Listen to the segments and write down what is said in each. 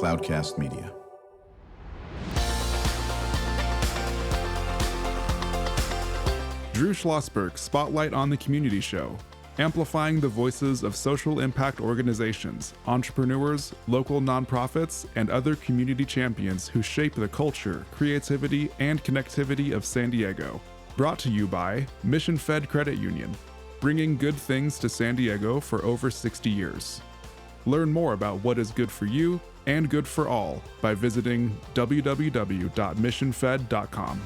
Cloudcast Media. Drew Schlosberg Spotlight on the Community Show, amplifying the voices of social impact organizations, entrepreneurs, local nonprofits, and other community champions who shape the culture, creativity, and connectivity of San Diego. Brought to you by Mission Fed Credit Union, bringing good things to San Diego for over 60 years. Learn more about what is good for you and good for all by visiting www.missionfed.com.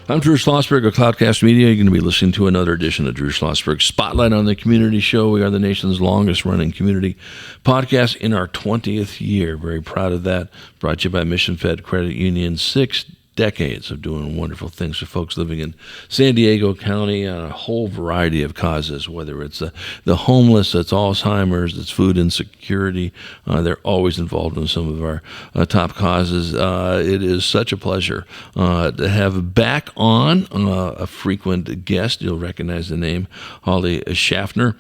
I'm Drew Schlosberg of Cloudcast Media. You're going to be listening to another edition of Drew Schlosberg Spotlight on the Community Show. We are the nation's longest-running community podcast in our 20th year. Very proud of that. Brought to you by Mission Fed Credit Union. 6 decades of doing wonderful things for folks living in San Diego County on a whole variety of causes, whether it's the homeless, it's Alzheimer's, it's food insecurity. They're always involved in some of our top causes. It is such a pleasure to have back on a frequent guest. You'll recognize the name, Holly Shaffner,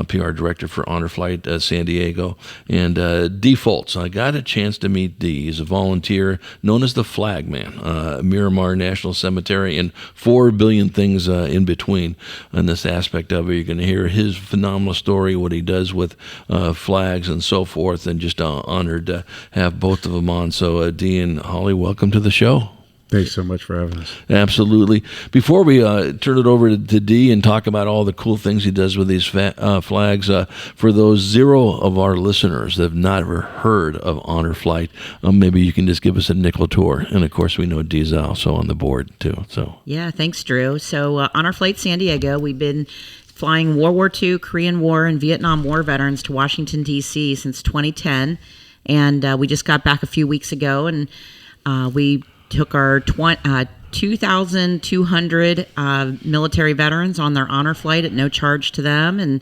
PR Director for Honor Flight San Diego, and Dee Folse. I got a chance to meet Dee. He's a volunteer known as the Flag Man. Miramar National Cemetery, and 4 billion things in between in this aspect of it. You're going to hear his phenomenal story, what he does with flags and so forth, and just honored to have both of them on. So Dee and Holly, welcome to the show. Thanks so much for having us. Absolutely. Before we turn it over to Dee and talk about all the cool things he does with these flags, for those 0 of our listeners that have never heard of Honor Flight, maybe you can just give us a nickel tour. And of course, we know Dee's also on the board too. So yeah, thanks, Drew. So Honor Flight San Diego, we've been flying World War II, Korean War, and Vietnam War veterans to Washington, D.C. since 2010. And we just got back a few weeks ago, and we took our 2,200 military veterans on their honor flight at no charge to them, and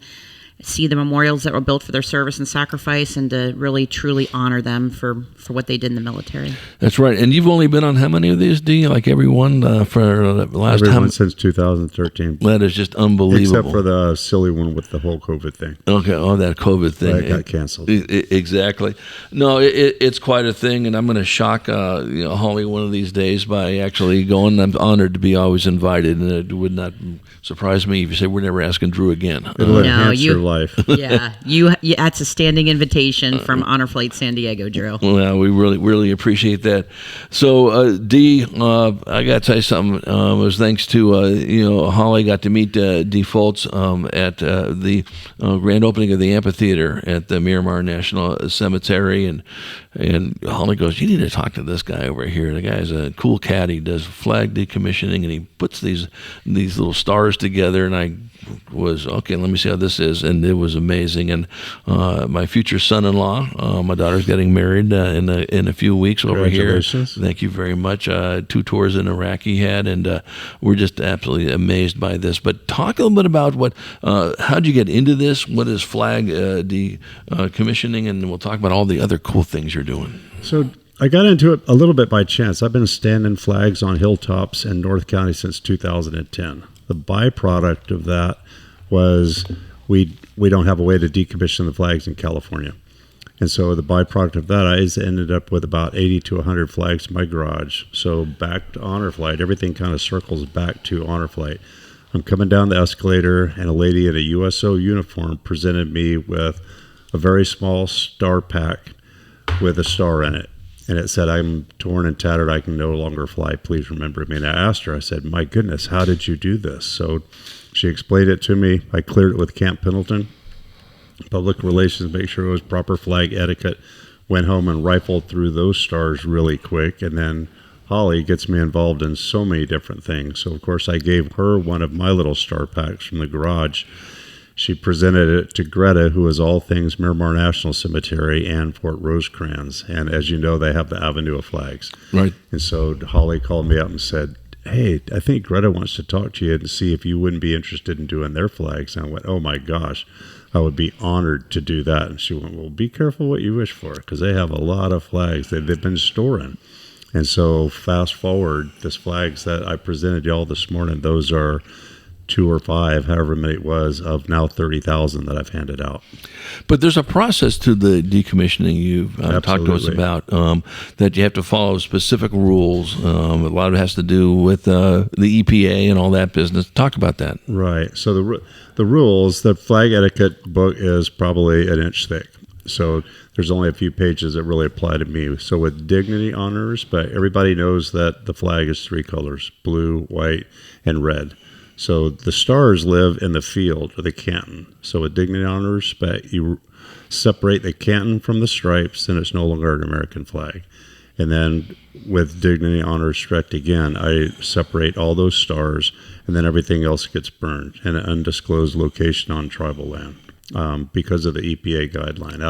see the memorials that were built for their service and sacrifice, and to really truly honor them for what they did in the military. That's right. And you've only been on how many of these, Dee? Like everyone for the last time? Everyone since 2013. That is just unbelievable. Except for the silly one with the whole COVID thing. Okay, that COVID thing. That got canceled. Exactly. No, it's quite a thing, and I'm going to shock Holly one of these days by actually going. I'm honored to be always invited, and it would not surprise me if you say we're never asking Drew again. It'll enhance your life. Yeah, that's a standing invitation from Honor Flight San Diego, Drew. Well, we really appreciate that. So, Dee, I got to tell you something. It was thanks to Holly got to meet Dee Folse at the grand opening of the amphitheater at the Miramar National Cemetery, and Holly goes, "You need to talk to this guy over here. The guy's a cool cat. He does flag decommissioning, and he puts these little stars together." And I was, okay, let me see how this is. And it was amazing. And my future son-in-law, my daughter's getting married in a few weeks over here. Congratulations. Thank you very much. 2 tours in Iraq he had, and we're just absolutely amazed by this. But talk a little bit about how'd you get into this? What is flag decommissioning? And we'll talk about all the other cool things you're doing. So I got into it a little bit by chance. I've been standing flags on hilltops in North County since 2010. The byproduct of that was we don't have a way to decommission the flags in California. And so the byproduct of that, I ended up with about 80 to 100 flags in my garage. So back to Honor Flight, everything kind of circles back to Honor Flight. I'm coming down the escalator, and a lady in a USO uniform presented me with a very small star pack with a star in it. And it said, "I'm torn and tattered. I can no longer fly. Please remember me." And I asked her, I said, "My goodness, how did you do this?" So she explained it to me. I cleared it with Camp Pendleton, public relations, make sure it was proper flag etiquette. Went home and rifled through those stars really quick. And then Holly gets me involved in so many different things. So, of course, I gave her one of my little star packs from the garage. She presented it to Greta, who is all things Miramar National Cemetery and Fort Rosecrans. And as you know, they have the Avenue of Flags. Right. And so Holly called me up and said, "Hey, I think Greta wants to talk to you and see if you wouldn't be interested in doing their flags." And I went, "Oh my gosh, I would be honored to do that." And she went, "Well, be careful what you wish for, because they have a lot of flags that they've been storing." And so fast forward, this flags that I presented y'all this morning, those are 2 or 5, however many it was, of now 30,000 that I've handed out. But there's a process to the decommissioning you've talked to us about, that you have to follow specific rules. A lot of it has to do with the EPA and all that business. Talk about that. Right. So the rules, the flag etiquette book is probably an inch thick. So there's only a few pages that really apply to me. So with dignity, honor, respect, everybody knows that the flag is 3 colors, blue, white, and red. So the stars live in the field or the canton. So with dignity, honor, respect, you separate the canton from the stripes, and it's no longer an American flag. And then with dignity, honor, respect, again, I separate all those stars, and then everything else gets burned in an undisclosed location on tribal land, because of the EPA guideline.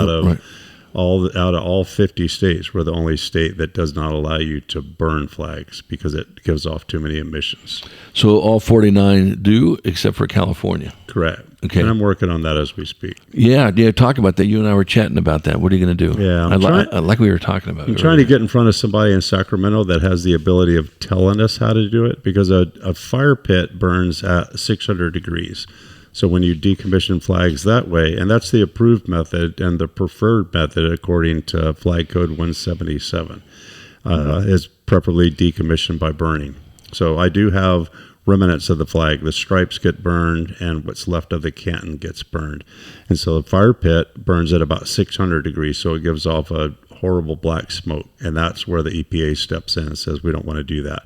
Out of all 50 states, we're the only state that does not allow you to burn flags because it gives off too many emissions. So all 49 do, except for California. Correct. Okay. And I'm working on that as we speak. Yeah. Talk about that. You and I were chatting about that. What are you going to do? Yeah. Like we were talking about. I'm trying to get in front of somebody in Sacramento that has the ability of telling us how to do it, because a fire pit burns at 600 degrees. So when you decommission flags that way, and that's the approved method and the preferred method according to Flag Code 177, is preferably decommissioned by burning. So I do have remnants of the flag. The stripes get burned, and what's left of the canton gets burned. And so the fire pit burns at about 600 degrees, so it gives off a horrible black smoke. And that's where the EPA steps in and says, we don't want to do that.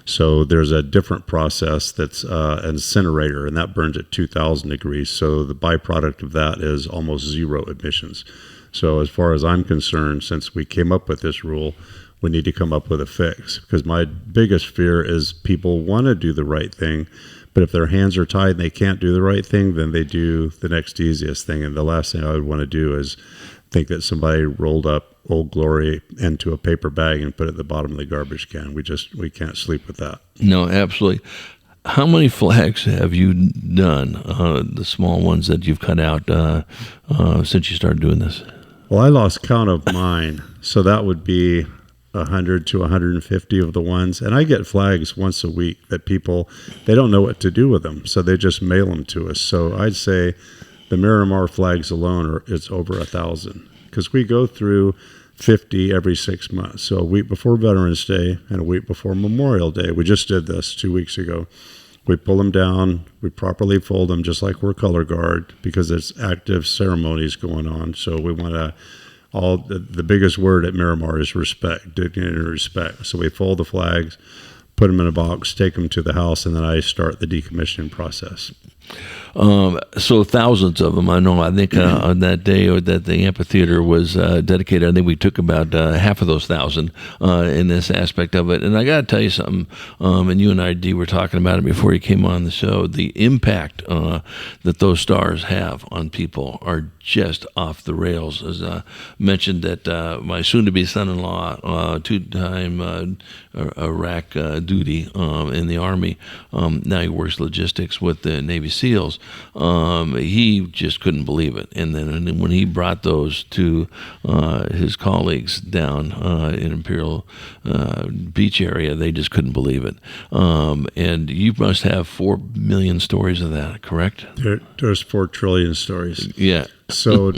So there's a different process that's an incinerator, and that burns at 2,000 degrees. So the byproduct of that is almost zero emissions. So as far as I'm concerned, since we came up with this rule, we need to come up with a fix, because my biggest fear is people want to do the right thing, but if their hands are tied and they can't do the right thing, then they do the next easiest thing. And the last thing I would want to do is think that somebody rolled up Old Glory into a paper bag and put it at the bottom of the garbage can. We can't sleep with that. No, absolutely. How many flags have you done, the small ones that you've cut out, since you started doing this? Well, I lost count of mine, so that would be 100 to 150 of the ones. And I get flags once a week that people, they don't know what to do with them, so they just mail them to us. So I'd say the Miramar flags alone, it's over 1,000, because we go through 50 every 6 months. So a week before Veterans Day and a week before Memorial Day. We just did this 2 weeks ago. We pull them down, we properly fold them just like we're color guard, because there's active ceremonies going on. So we want to, the biggest word at Miramar is respect, dignity and respect. So we fold the flags, put them in a box, take them to the house, and then I start the decommissioning process. So thousands of them. I know. I think on that day that the amphitheater was dedicated, I think we took about half of those 1,000 in this aspect of it. And I got to tell you something. And you and I, Dee, were talking about it before you came on the show. The impact that those stars have on people are just off the rails. As I mentioned, that my soon-to-be son-in-law, two-time Iraq duty in the Army. Now he works logistics with the Navy SEALs. He just couldn't believe it. And then when he brought those to his colleagues down in Imperial Beach area, they just couldn't believe it. And you must have 4 million stories of that, correct? There's 4 trillion stories. Yeah. So,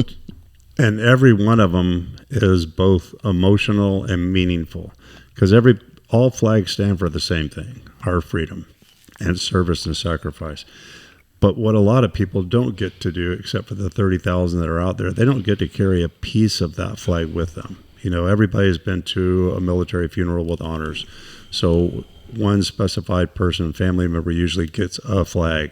and every one of them is both emotional and meaningful, because all flags stand for the same thing: our freedom and service and sacrifice. But what a lot of people don't get to do, except for the 30,000 that are out there, they don't get to carry a piece of that flag with them. You know, everybody's been to a military funeral with honors. So one specified person, family member, usually gets a flag.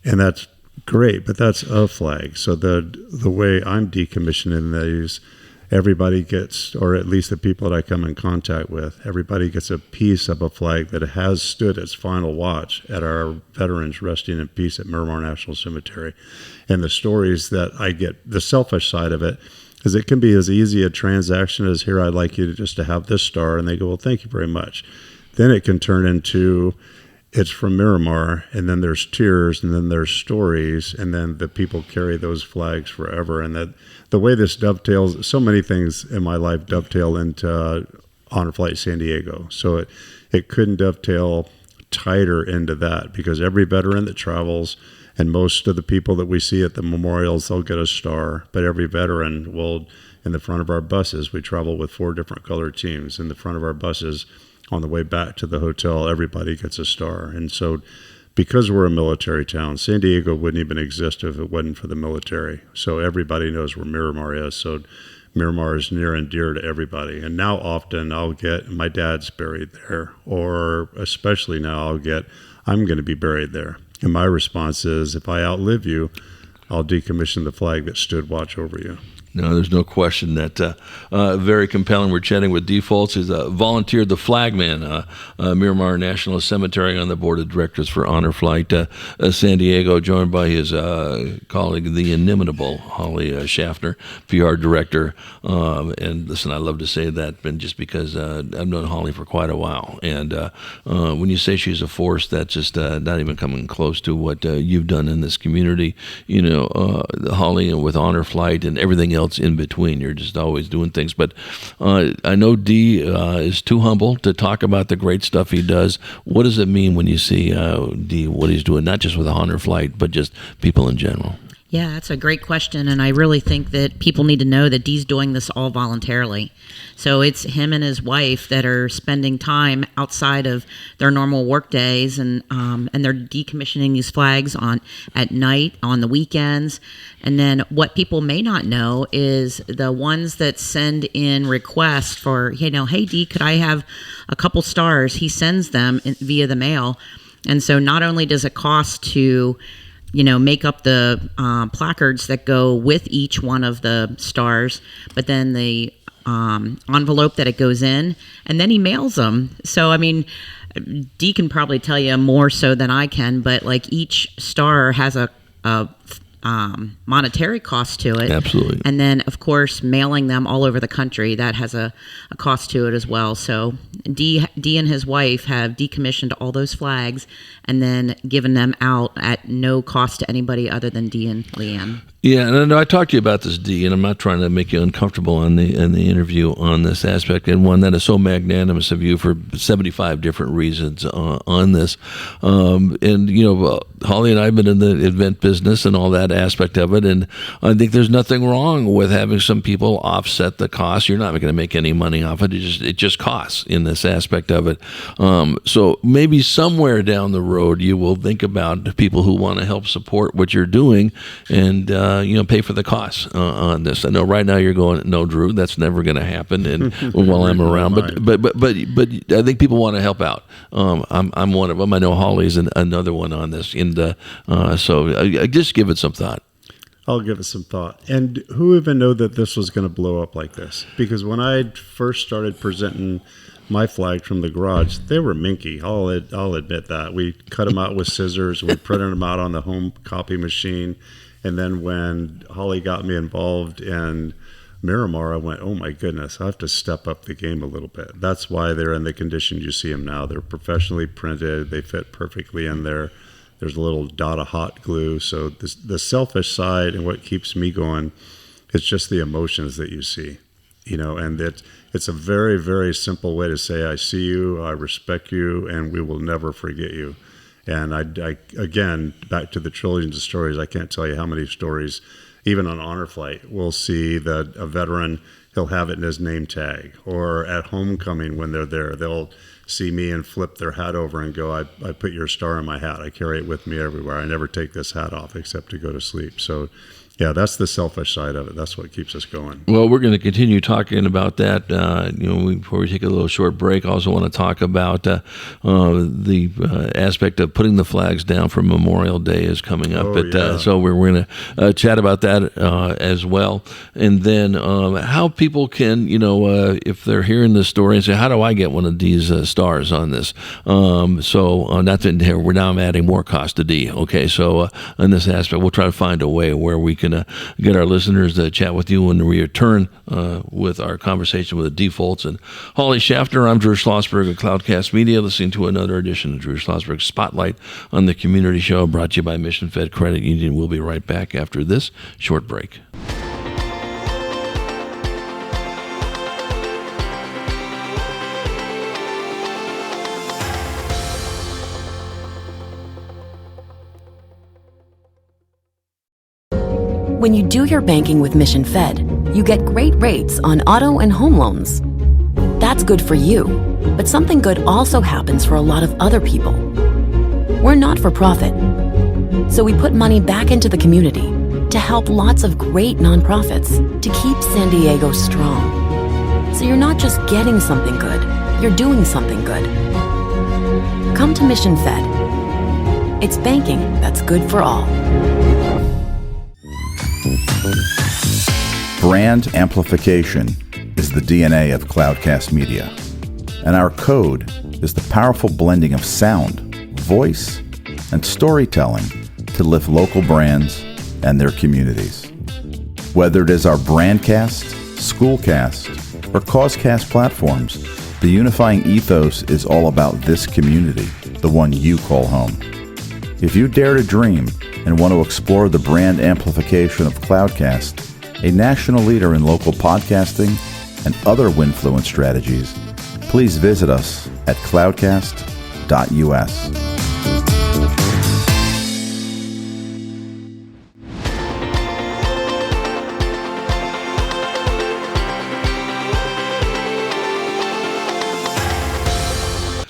And that's great, but that's a flag. So the way I'm decommissioning these, everybody gets, or at least the people that I come in contact with, everybody gets a piece of a flag that has stood its final watch at our veterans resting in peace at Miramar National Cemetery. And the stories that I get, the selfish side of it, is it can be as easy a transaction as, here, I'd like you to have this star. And they go, well, thank you very much. Then it can turn into, it's from Miramar, and then there's tears, and then there's stories, and then the people carry those flags forever. And that the way this dovetails, so many things in my life dovetail into Honor Flight San Diego. So it couldn't dovetail tighter into that, because every veteran that travels, and most of the people that we see at the memorials, they'll get a star, but every veteran will, in the front of our buses, we travel with 4 different color teams. In the front of our buses, on the way back to the hotel, everybody gets a star. And so because we're a military town, San Diego wouldn't even exist if it wasn't for the military. So everybody knows where Miramar is. So Miramar is near and dear to everybody. And now often I'll get, my dad's buried there, or especially now I'll get, I'm going to be buried there. And my response is, if I outlive you, I'll decommission the flag that stood watch over you. No, there's no question that very compelling. We're chatting with Dee Folse, who's volunteered the flagman, Miramar National Cemetery, on the board of directors for Honor Flight San Diego, joined by his colleague, the inimitable Holly Shaffner, PR director. And listen, I love to say that, but just because I've known Holly for quite a while. And when you say she's a force, that's just not even coming close to what you've done in this community. You know, Holly, and with Honor Flight and everything else in between. You're just always doing things. But I know Dee is too humble to talk about the great stuff he does. What does it mean when you see Dee, what he's doing, not just with Honor Flight, but just people in general? Yeah, that's a great question, and I really think that people need to know that Dee's doing this all voluntarily. So it's him and his wife that are spending time outside of their normal work days, and they're decommissioning these flags at night, on the weekends. And then what people may not know is the ones that send in requests for, hey Dee, could I have a couple stars? He sends them via the mail, and so not only does it cost to make up the placards that go with each one of the stars, but then the envelope that it goes in, and then he mails them. So, I mean, Dee can probably tell you more so than I can, but like each star has a monetary cost to it. Absolutely. And then, of course, mailing them all over the country, that has a cost to it as well. So Dee and his wife have decommissioned all those flags and then given them out at no cost to anybody other than Dee and Leanne. Yeah, and I talked to you about this, Dee, and I'm not trying to make you uncomfortable in the interview on this aspect, and one that is so magnanimous of you for 75 different reasons on this. Holly and I have been in the event business and all that aspect of it, and I think there's nothing wrong with having some people offset the cost. You're not going to make any money off it. It just costs in this aspect of it. So maybe somewhere down the road you will think about people who want to help support what you're doing and pay for the costs on this. I know right now you're going, no, Drew, that's never going to happen. And while I'm around, but I think people want to help out. I'm one of them. I know Holly's another one on this. So I just give it some thought. I'll give it some thought. And who even knew that this was going to blow up like this? Because when I first started presenting my flag from the garage, they were minky. I'll admit that. We cut them out with scissors. We printed them out on the home copy machine. And then when Holly got me involved in Miramar, I went, oh my goodness, I have to step up the game a little bit. That's why they're in the condition you see them now. They're professionally printed. They fit perfectly in there. There's a little dot of hot glue. So the selfish side and what keeps me going is just the emotions that you see, and it's a very, very simple way to say, I see you, I respect you, and we will never forget you. And I again, back to the trillions of stories, I can't tell you how many stories, even on Honor Flight, we'll see that a veteran, he'll have it in his name tag, or at homecoming when they're there, they'll see me and flip their hat over and go, I put your star in my hat. I carry it with me everywhere. I never take this hat off except to go to sleep. So yeah, that's the selfish side of it. That's what keeps us going. Well, we're going to continue talking about that. Before we take a little short break, I also want to talk about the aspect of putting the flags down for Memorial Day is coming up. So we're going to chat about that as well. And then how people can, if they're hearing this story and say, how do I get one of these stars on this? Now I'm adding more cost to Dee. Okay, so in this aspect, we'll try to find a way where we can get our listeners to chat with you when we return with our conversation with Dee Folse and Holly Shaffner. I'm Drew Schlosberg of Cloudcast Media, listening to another edition of Drew Schlosberg Spotlight on the Community Show, brought to you by Mission Fed Credit Union. We'll be right back after this short break. When you do your banking with Mission Fed, you get great rates on auto and home loans. That's good for you, but something good also happens for a lot of other people. We're not for profit, so we put money back into the community to help lots of great nonprofits to keep San Diego strong. So you're not just getting something good, you're doing something good. Come to Mission Fed. It's banking that's good for all. Brand amplification is the DNA of Cloudcast Media, and our code is the powerful blending of sound, voice, and storytelling to lift local brands and their communities. Whether it is our Brandcast, Schoolcast, or Causecast platforms, the unifying ethos is all about this community, the one you call home. If you dare to dream and want to explore the brand amplification of Cloudcast, a national leader in local podcasting and other Winfluence strategies, please visit us at cloudcast.us.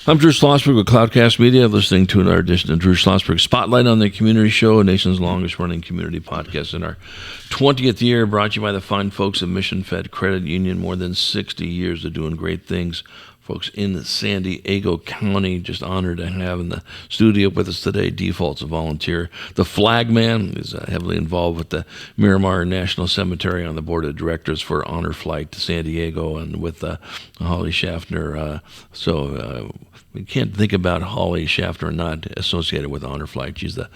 I'm Drew Schlosberg with Cloudcast Media, listening to another edition of Drew Schlosberg Spotlight on the Community Show, a nation's longest-running community podcast in our 20th year, brought to you by the fine folks of Mission Fed Credit Union. More than 60 years of doing great things. Folks in San Diego County, just honored to have in the studio with us today, Dee Folse, a volunteer. The Flag Man is heavily involved with the Miramar National Cemetery on the board of directors for Honor Flight to San Diego, and with Holly Shaffner. We can't think about Holly Shaffner not associated with Honor Flight. She's the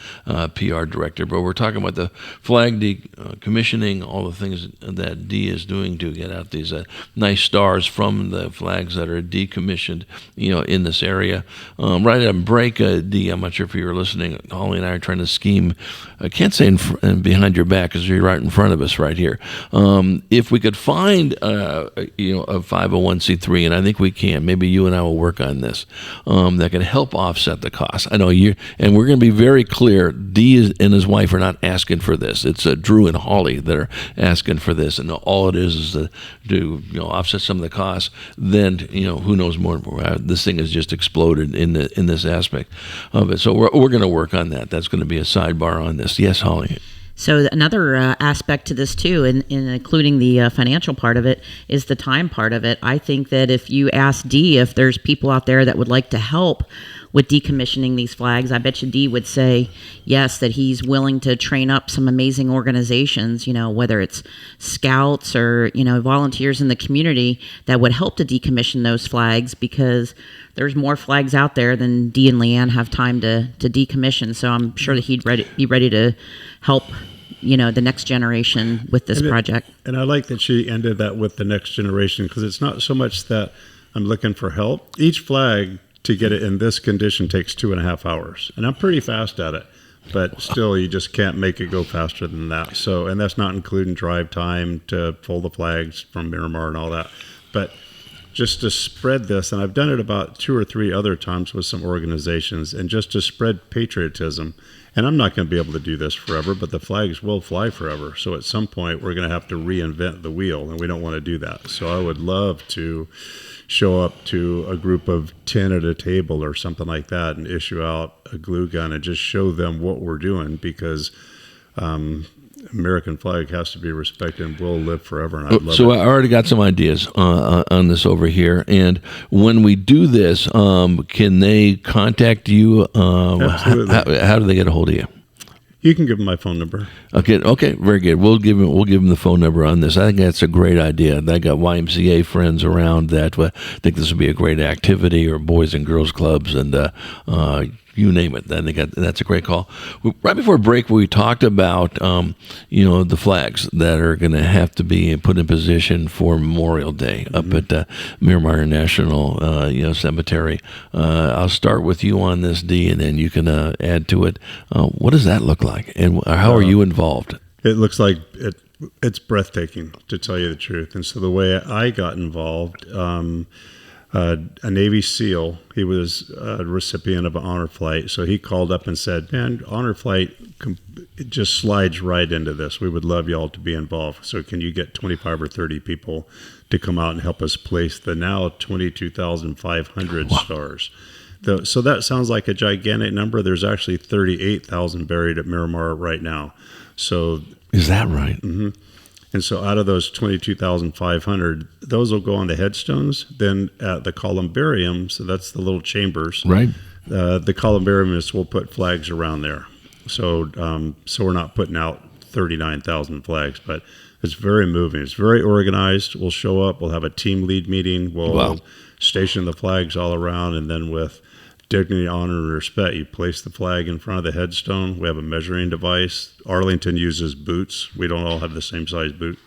PR director. But we're talking about the flag decommissioning, all the things that Dee is doing to get out these nice stars from the flags that are decommissioned, in this area. Right at a break, Dee, I'm not sure if you were listening. Holly and I are trying to scheme. I can't say behind your back because you're right in front of us right here. If we could find, a 501c3, and I think we can. Maybe you and I will work on this. That can help offset the cost. I know you, and we're going to be very clear. Dee and his wife are not asking for this. It's Drew and Holly that are asking for this, and all it is to offset some of the costs. Then who knows more? This thing has just exploded in this aspect of it. So we're going to work on that. That's going to be a sidebar on this. Yes, Holly. So another aspect to this too, in including the financial part of it, is the time part of it. I think that if you ask Dee if there's people out there that would like to help with decommissioning these flags, I bet you Dee would say yes, that he's willing to train up some amazing organizations, whether it's scouts or, volunteers in the community that would help to decommission those flags, because there's more flags out there than Dee and Leanne have time to decommission. So I'm sure that he'd be ready to help, the next generation with this project. And I like that she ended that with the next generation, because it's not so much that I'm looking for help. Each flag, to get it in this condition, takes 2.5 hours. And I'm pretty fast at it, but still you just can't make it go faster than that. So, and that's not including drive time to pull the flags from Miramar and all that. But just to spread this, and I've done it about 2 or 3 other times with some organizations, and just to spread patriotism. And I'm not going to be able to do this forever, but the flags will fly forever. So at some point, we're going to have to reinvent the wheel, and we don't want to do that. So I would love to show up to a group of 10 at a table or something like that and issue out a glue gun and just show them what we're doing, because American flag has to be respected and will live forever. And I'd love so it. I already got some ideas on this over here. And when we do this, can they contact you? Absolutely. How do they get a hold of you? You can give them my phone number. Okay, very good. We'll give them the phone number on this. I think that's a great idea. I got YMCA friends around that think this would be a great activity, or boys and girls clubs, and you name it. Then that's a great call. Right before break, we talked about the flags that are going to have to be put in position for Memorial Day up at Miramar National Cemetery. I'll start with you on this, Dee, and then you can add to it. What does that look like, and how are you involved? It looks like it's breathtaking, to tell you the truth. And so the way I got involved, a Navy SEAL. He was a recipient of an honor flight. So he called up and said, man, honor flight it just slides right into this. We would love y'all to be involved. So can you get 25 or 30 people to come out and help us place the now 22,500 stars? So that sounds like a gigantic number. There's actually 38,000 buried at Miramar right now. So is that right? Mm-hmm. And so out of those 22,500, those will go on the headstones. Then at the columbarium, so that's the little chambers. Right. The columbariums will put flags around there. So we're not putting out 39,000 flags, but it's very moving. It's very organized. We'll show up. We'll have a team lead meeting. We'll station the flags all around, and then with dignity, honor, and respect, you place the flag in front of the headstone. We have a measuring device. Arlington uses boots. We don't all have the same size boot.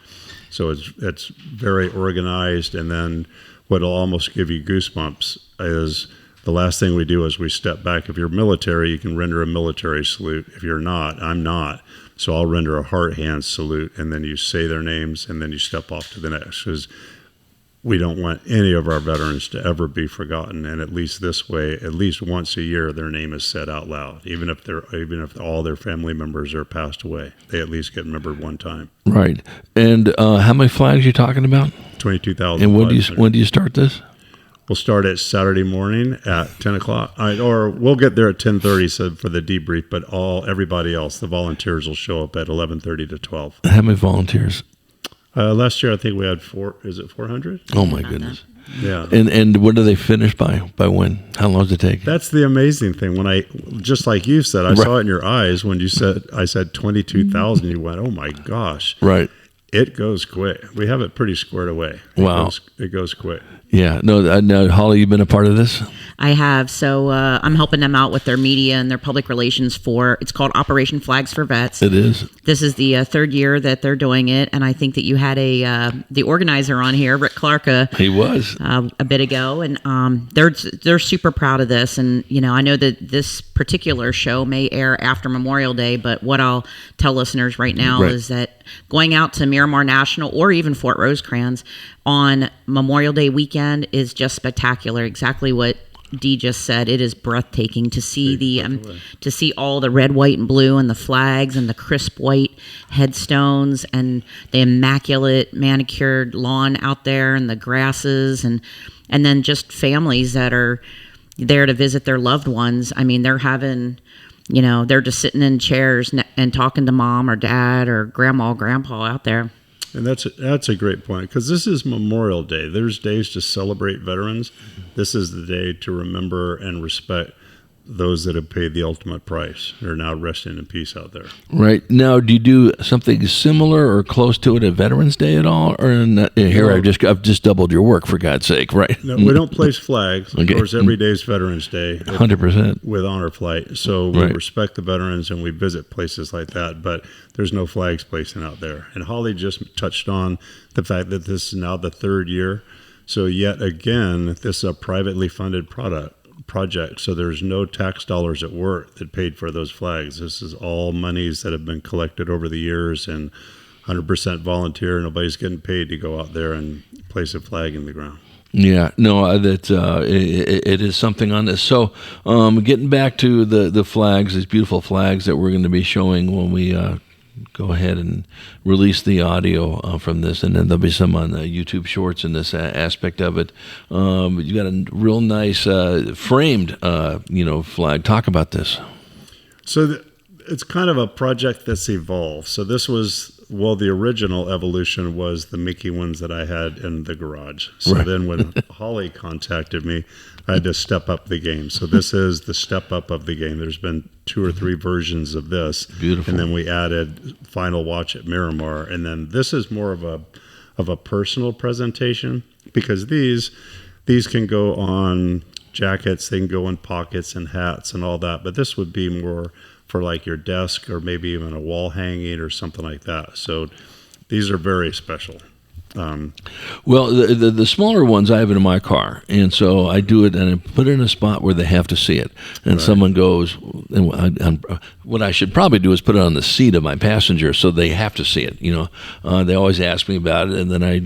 So it's very organized. And then what'll almost give you goosebumps is the last thing we do is we step back. If you're military, you can render a military salute. If you're not, I'm not. So I'll render a heart hand salute, and then you say their names, and then you step off to the next. Because we don't want any of our veterans to ever be forgotten, and at least this way, at least once a year, their name is said out loud. Even if all their family members are passed away, they at least get remembered one time. Right. And how many flags are you talking about? 22,000. And when do you start this? We'll start it Saturday morning at 10 o'clock, or we'll get there at 10:30 so for the debrief. But everybody else, the volunteers, will show up at 11:30 to 12. How many volunteers? Last year, I think we had 400? Oh, my goodness. Yeah. And what do they finish by when? How long does it take? That's the amazing thing. Just like you said, I saw it in your eyes when I said 22,000, you went, oh my gosh. Right. It goes quick. We have it pretty squared away. It goes quick. Yeah. No, Holly, you've been a part of this? I have. So I'm helping them out with their media and their public relations it's called Operation Flags for Vets. It is. This is the third year that they're doing it. And I think that you had the organizer on here, Rick Clark. He was. A bit ago. And they're super proud of this. And, I know that this particular show may air after Memorial Day, but what I'll tell listeners right now is that going out to Miramar National or even Fort Rosecrans on Memorial Day weekend is just spectacular. Exactly what Dee just said. It is breathtaking to see to see all the red, white, and blue, and the flags, and the crisp white headstones, and the immaculate manicured lawn out there, and the grasses, and then just families that are there to visit their loved ones. I mean, they're having, they're just sitting in chairs and talking to mom or dad or grandma or grandpa out there. And that's a great point, because this is Memorial Day. There's days to celebrate veterans. This is the day to remember and respect those that have paid the ultimate price. They're now resting in peace out there. Right. Now, do you do something similar or close to it at Veterans Day at all? Or here, I've just doubled your work, for God's sake, right? No, we don't place flags. Okay. Of course, every day is Veterans Day. 100%. With honor flight. So we respect the veterans and we visit places like that, but there's no flags placing out there. And Holly just touched on the fact that this is now the third year. So yet again, this is a privately funded project. So there's no tax dollars at work that paid for those flags. This is all monies that have been collected over the years, and 100% volunteer. Nobody's getting paid to go out there and place a flag in the ground. Yeah, no, it is something on this. So getting back to the flags, these beautiful flags that we're going to be showing when we go ahead and release the audio from this, and then there'll be some on YouTube Shorts in this aspect of it. You got a real nice framed, flag. Talk about this. So it's kind of a project that's evolved. So this was, the original evolution was the Mickey ones that I had in the garage. So then when Holly contacted me, I had to step up the game. So this is the step up of the game. There's been 2 or 3 versions of this. Beautiful. And then we added Final Watch at Miramar. And then this is more of a personal presentation, because these can go on jackets, they can go in pockets and hats and all that. But this would be more for like your desk or maybe even a wall hanging or something like that. So these are very special. Well, the smaller ones I have it in my car, and so I do it and I put it in a spot where they have to see it. And someone goes, and what I should probably do is put it on the seat of my passenger so they have to see it. They always ask me about it, and then I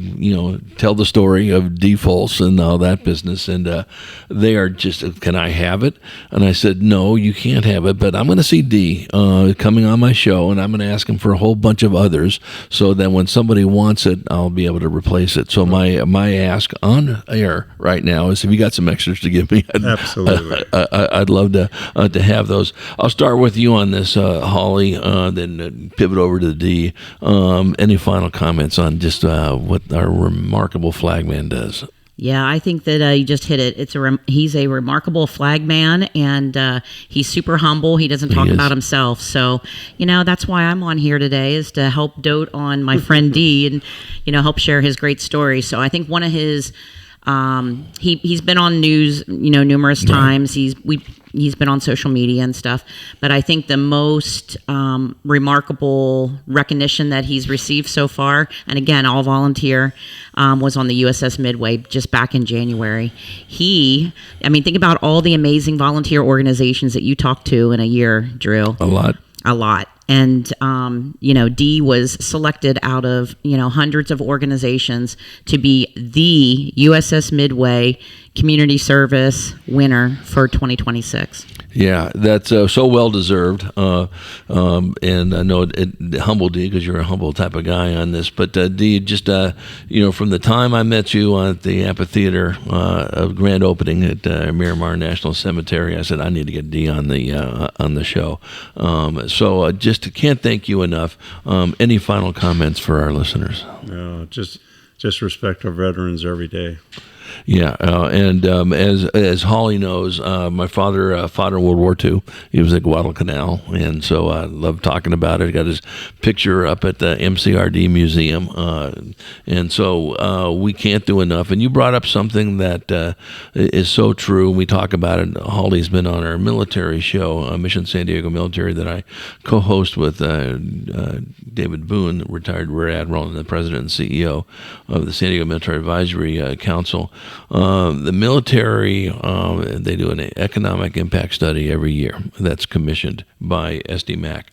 tell the story of Dee Folse and all that business, and they are just, can I have it? And I said, no, you can't have it, but I'm going to see Dee coming on my show, and I'm going to ask him for a whole bunch of others so that when somebody wants it, I'll be able to replace it. So my ask on air right now is, if you got some extras to give me, Absolutely. I'd love to have those. I'll start with you on this, Holly, then pivot over to Dee. Any final comments on just what our remarkable flagman does? Yeah, I think that you just hit it. He's a remarkable flag man, and he's super humble. He doesn't talk about himself. So, that's why I'm on here today, is to help dote on my friend Dee and, help share his great story. So I think one of his, he's been on news, numerous times. He's been on social media and stuff. But I think the most remarkable recognition that he's received so far, and again, all volunteer, was on the USS Midway just back in January. Think about all the amazing volunteer organizations that you talk to in a year, Drew. A lot. And, Dee was selected out of, hundreds of organizations to be the USS Midway Community Service winner for 2026. Yeah, that's so well-deserved. And I know it humbled Dee, because you're a humble type of guy on this. But Dee, just, from the time I met you at the amphitheater of grand opening at Miramar National Cemetery, I said, I need to get Dee on the show. So just can't thank you enough. Any final comments for our listeners? No, just respect our veterans every day. Yeah, and as Holly knows, my father fought in World War II. He was at Guadalcanal, and so I love talking about it. I got his picture up at the MCRD Museum, and so we can't do enough. And you brought up something that is so true. We talk about it. Holly's been on our military show, Mission San Diego Military, that I co-host with David Boone, retired Rear Admiral and the President and CEO of the San Diego Military Advisory Council. The military, they do an economic impact study every year that's commissioned by SDMAC.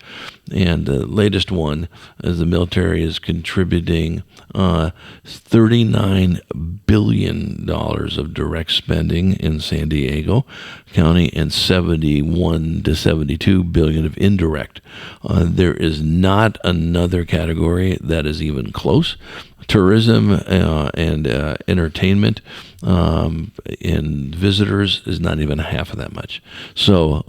And the latest one is the military is contributing $39 billion of direct spending in San Diego County and $71 to $72 billion of indirect. There is not another category that is even close. Tourism and entertainment and visitors is not even half of that much. So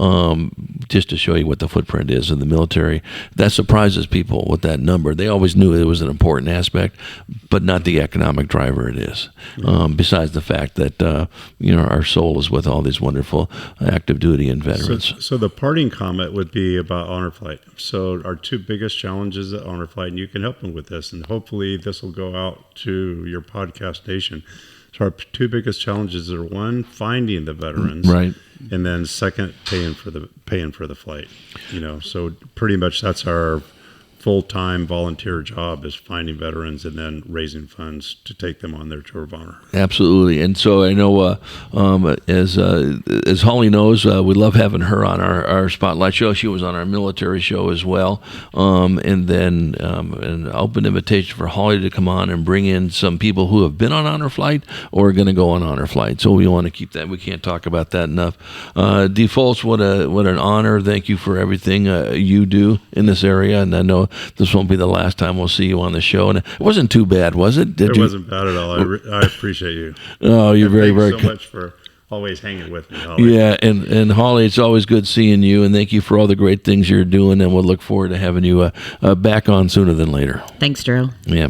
just to show you what the footprint is of the military, that surprises people with that number. They always knew it was an important aspect, but not the economic driver it is. Besides the fact that our soul is with all these wonderful active duty and veterans. So the parting comment would be about Honor Flight. So our two biggest challenges at Honor Flight, and you can help them with this, and hopefully this will go out to your podcast nation. So our two biggest challenges are, one, finding the veterans, right, and then second, paying for the flight. So pretty much that's our full-time volunteer job, is finding veterans and then raising funds to take them on their tour of honor. Absolutely. And so I know, as Holly knows, we love having her on our Spotlight show. She was on our military show as well. And then an open invitation for Holly to come on and bring in some people who have been on Honor Flight or are going to go on Honor Flight. So we want to keep that. We can't talk about that enough. Dee Folse, what an honor. Thank you for everything you do in this area. And I know this won't be the last time we'll see you on the show. And it wasn't too bad, was it? It wasn't bad at all. I appreciate you. Oh, you're very, very Thanks so much for always hanging with me, Holly. Yeah, and Holly, it's always good seeing you, and thank you for all the great things you're doing, and we'll look forward to having you back on sooner than later. Thanks, Drew. Yeah.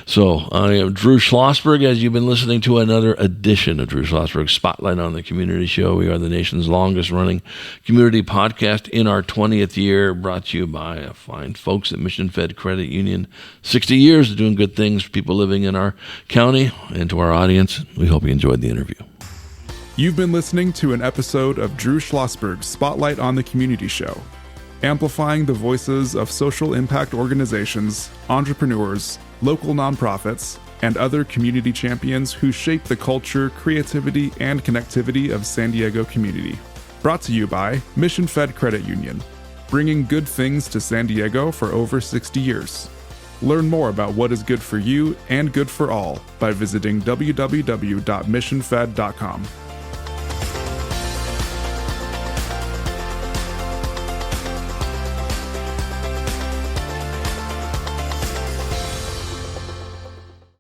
So I am Drew Schlosberg, as you've been listening to another edition of Drew Schlosberg Spotlight on the Community Show. We are the nation's longest-running community podcast in our 20th year, brought to you by fine folks at Mission Fed Credit Union. 60 years of doing good things for people living in our county, and to our audience, we hope you enjoyed the interview. You've been listening to an episode of Drew Schlosberg's Spotlight on the Community Show, amplifying the voices of social impact organizations, entrepreneurs, local nonprofits, and other community champions who shape the culture, creativity, and connectivity of San Diego community. Brought to you by Mission Fed Credit Union, bringing good things to San Diego for over 60 years. Learn more about what is good for you and good for all by visiting www.missionfed.com.